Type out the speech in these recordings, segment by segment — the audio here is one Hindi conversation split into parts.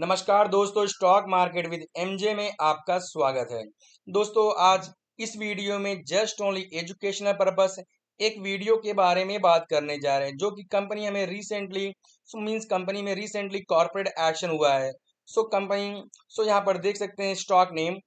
नमस्कार दोस्तों, स्टॉक मार्केट विद एमजे में आपका स्वागत है। दोस्तों, आज इस वीडियो में जस्ट ओनली एजुकेशनल पर्पस एक वीडियो के बारे में बात करने जा रहे हैं, जो कि कंपनी में रिसेंटली कॉर्पोरेट एक्शन हुआ है। यहाँ पर देख सकते हैं stock name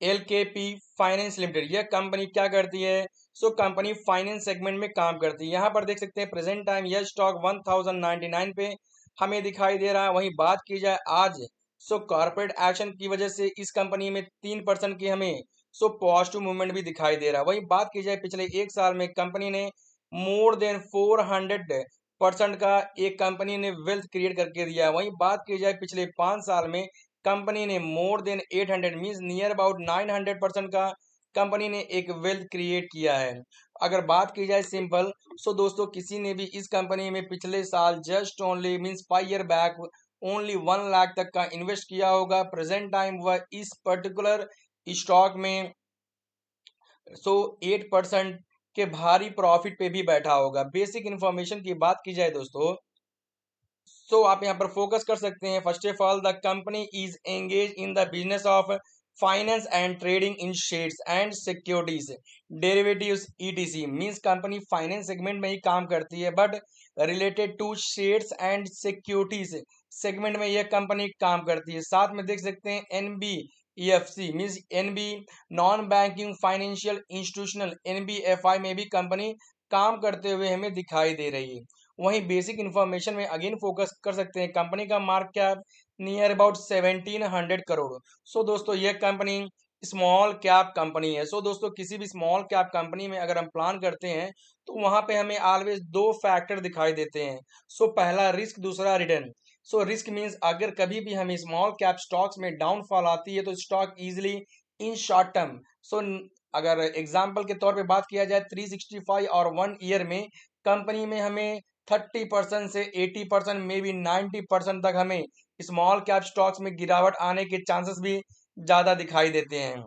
LKP finance limited. यह कंपनी क्या करती है? कंपनी फाइनेंस सेगमेंट में काम करती है। यहाँ पर देख सकते हैं प्रेजेंट टाइम यह स्टॉक 1099 पे हमें दिखाई दे रहा है। वहीं बात की जाए आज, कॉर्पोरेट एक्शन की वजह से इस कंपनी में 3% की हमें पॉजिटिव मूवमेंट भी दिखाई दे रहा है। वहीं बात की जाए पिछले एक साल में कंपनी ने मोर देन 400% का एक कंपनी ने वेल्थ क्रिएट करके दिया है। वहीं बात की जाए पिछले 5 साल में कंपनी ने more than 800 means near about 900% का कंपनी ने एक वेल्थ क्रिएट किया है। अगर बात की जाए सिंपल, दोस्तों किसी ने भी इस कंपनी में पिछले साल just only means 5 year back only 1 lakh तक का इन्वेस्ट किया होगा, प्रेजेंट टाइम वह इस पर्टिकुलर स्टॉक में 8% के भारी प्रॉफिट पे भी बैठा होगा। बेसिक इंफॉर्मेशन की बात की जाए दोस्तों, आप यहाँ पर फोकस कर सकते हैं। First of all, the company is engage in the business of finance and trading in shares and securities derivatives ETC. Means company finance segment में ही काम करती है, but related to shares and securities segment में यह कंपनी काम करती है। साथ में देख सकते हैं NBFC means NB non banking financial institutional NBFI में भी कंपनी काम करते हुए हमें दिखाई दे रही है। वहीं बेसिक इंफॉर्मेशन में अगेन फोकस कर सकते हैं। कंपनी का market cap near about 1700 crore. दोस्तों यह कंपनी स्मॉल कैप कंपनी है। दोस्तों किसी भी स्मॉल कैप कंपनी में अगर हम प्लान करते हैं तो वहां पे हमें ऑलवेज दो फैक्टर दिखाई देते हैं। पहला रिस्क, दूसरा रिटर्न। रिस्क मीन्स अगर कभी भी हमें स्मॉल कैप स्टॉक्स में डाउनफॉल आती है तो stock easily in short term, अगर एग्जाम्पल के तौर पे बात किया जाए 365 और 1 ईयर में कंपनी में हमें 30% से 80% में भी 90% तक हमें स्मॉल कैप स्टॉक्स में गिरावट आने के चांसेस भी ज्यादा दिखाई देते हैं।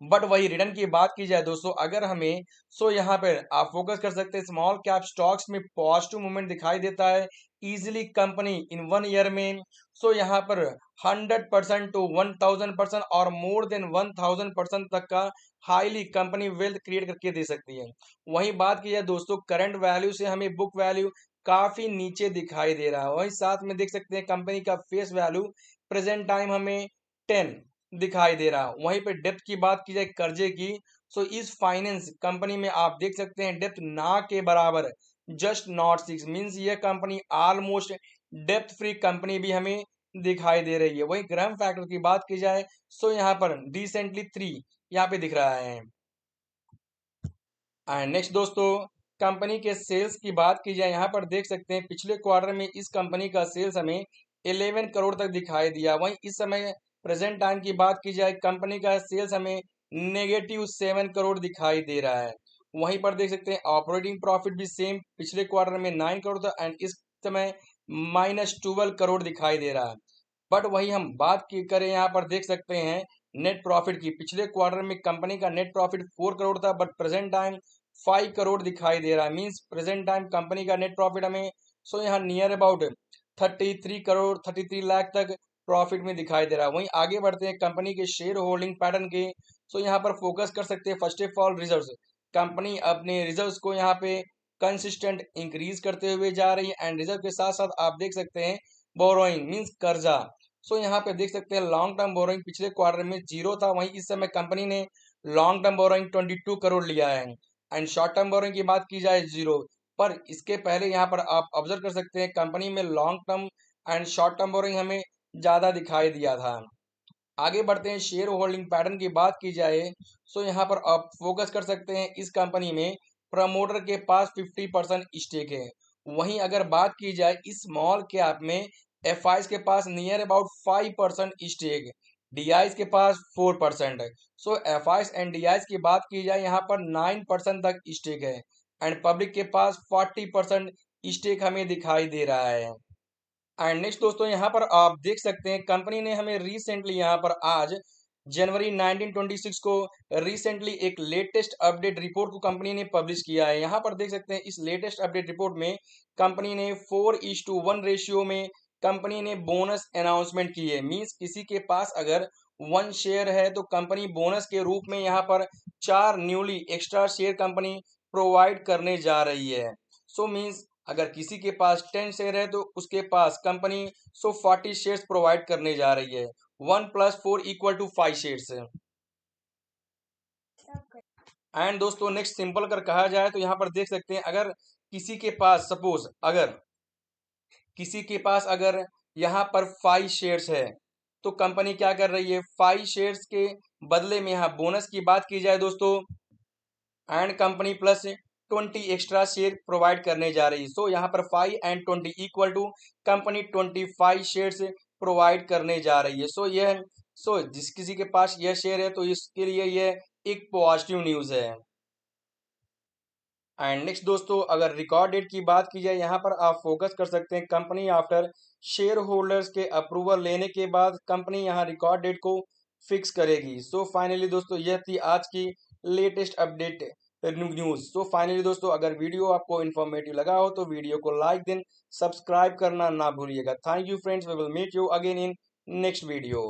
बट वही रिटर्न की बात की जाए दोस्तों, अगर हमें यहाँ पर आप फोकस कर सकते हैं स्मॉल कैप स्टॉक्स में पॉजिटिव मूवमेंट दिखाई देता है इजिली कंपनी इन 1 ईयर में। यहाँ पर 100% टू 1000% और मोर देन 1000% तक का हाईली कंपनी वेल्थ क्रिएट करके दे सकती है। वहीं बात की जाए दोस्तों करंट वैल्यू से हमें बुक वैल्यू काफी नीचे दिखाई दे रहा है। वहीं साथ में देख सकते हैं कंपनी का फेस वैल्यू प्रेजेंट टाइम हमें 10 दिखाई दे रहा। वहीं पे डेप्थ की बात की जाए कर्जे की, इस फाइनेंस कंपनी में आप देख सकते हैं डेप्थ ना के बराबर जस्ट नॉट 6 मीन्स ये company almost depth free company भी हमें दिखाई दे रही है। वहीं ग्रैम फैक्टर की बात की जाए यहाँ पर रिसेंटली 3 यहाँ पे दिख रहा है। एंड नेक्स्ट दोस्तों, कंपनी के सेल्स की बात की जाए यहाँ पर देख सकते हैं पिछले क्वार्टर में इस कंपनी का सेल्स हमें 11 करोड़ तक दिखाई दिया। वहीं इस समय प्रेजेंट टाइम की बात की जाए कंपनी का सेल्स हमें -7 करोड़ दिखाई दे रहा है। वहीं पर देख सकते हैं ऑपरेटिंग प्रॉफिट भी सेम पिछले क्वार्टर में 9 करोड़ था एंड इस समय -12 करोड़ दिखाई दे रहा है। बट वही हम बात की करें यहाँ पर देख सकते हैं नेट प्रॉफिट की, पिछले क्वार्टर में कंपनी का नेट प्रॉफिट 4 करोड़ था बट प्रेजेंट टाइम 5 करोड़ दिखाई दे रहा है। मीन्स प्रेजेंट टाइम कंपनी का नेट प्रॉफिट हमें यहाँ नियर अबाउट 33 करोड़ 33 लाख तक प्रॉफिट में दिखाई दे रहा है। वहीं आगे बढ़ते हैं कंपनी के शेयर होल्डिंग पैटर्न के, यहाँ पर फोकस कर सकते हैं। First of all reserves, company अपने रिजर्व्स को यहाँ पे कंसिस्टेंट इंक्रीज करते हुए जा रही है एंड रिजर्व के साथ साथ आप देख सकते हैं बोरोइंग मीन्स कर्जा। यहाँ पे देख सकते हैं लॉन्ग टर्म बोरोइंग पिछले क्वार्टर में 0 था, वहीं इस समय कंपनी ने लॉन्ग टर्म बोरोइंग 22 करोड़ लिया है एंड शॉर्ट टर्म बोरोइंग की बात की जाए 0। पर इसके पहले यहाँ पर आप ऑब्जर्व कर सकते हैं कंपनी में long term and short term borrowing हमें ज्यादा दिखाई दिया था। आगे बढ़ते हैं शेयर होल्डिंग पैटर्न की बात की जाए यहाँ पर आप फोकस कर सकते हैं इस कंपनी में प्रमोटर के पास 50% स्टेक है। वहीं अगर बात की जाए इस स्मॉल कैप में एफआईज के पास नियर अबाउट 5% स्टेक, डीआईज के पास 4% है। एफआईज एंड डीआईज की बात की जाए यहाँ पर 9% तक स्टेक है एंड पब्लिक के पास 40% स्टेक हमें दिखाई दे रहा है। एंड नेक्स्ट दोस्तों यहाँ पर आप देख सकते हैं कंपनी ने हमें रिसेंटली यहाँ पर आज जनवरी 1926 को रिसेंटली एक लेटेस्ट अपडेट रिपोर्ट को कंपनी ने पब्लिश किया है। यहाँ पर देख सकते हैं इस लेटेस्ट अपडेट रिपोर्ट में कंपनी ने 4:1 रेशियो में कंपनी ने बोनस अनाउंसमेंट की है। मींस किसी के पास अगर 1 शेयर है तो कंपनी बोनस के रूप में यहाँ पर 4 newly extra share company provide करने जा रही है। सो मींस अगर किसी के पास 10 शेयर है तो उसके पास कंपनी 40 शेयर्स प्रोवाइड करने जा रही है। 1+4 = 5 शेयर्स। एंड दोस्तों नेक्स्ट सिंपल कर कहा जाए तो यहाँ पर देख सकते हैं अगर किसी के पास सपोज अगर किसी के पास अगर यहाँ पर 5 शेयर्स है तो कंपनी क्या कर रही है, 5 शेयर्स के बदले में यहाँ बोनस की बात की जाए दोस्तों and company plus 20 extra share provide करने जा रही है। सो यहाँ पर 5 एंड 20 = कंपनी 25 शेयर्स प्रोवाइड करने जा रही है। सो जिस किसी के पास यह शेयर है तो इसके लिए यह एक पॉजिटिव न्यूज़ है। एंड नेक्स्ट दोस्तों अगर रिकॉर्ड डेट की बात की जाए यहाँ पर आप फोकस कर सकते हैं कंपनी आफ्टर शेयर होल्डर्स के अप्रूवल लेने के बाद कंपनी यहाँ रिकॉर्ड डेट को फिक्स करेगी। सो फाइनली दोस्तों यह थी आज की latest update news. So finally दोस्तों अगर वीडियो आपको इन्फॉर्मेटिव लगा हो तो वीडियो को लाइक दें, सब्सक्राइब करना ना भूलिएगा। Thank you friends, we will meet you again in next video.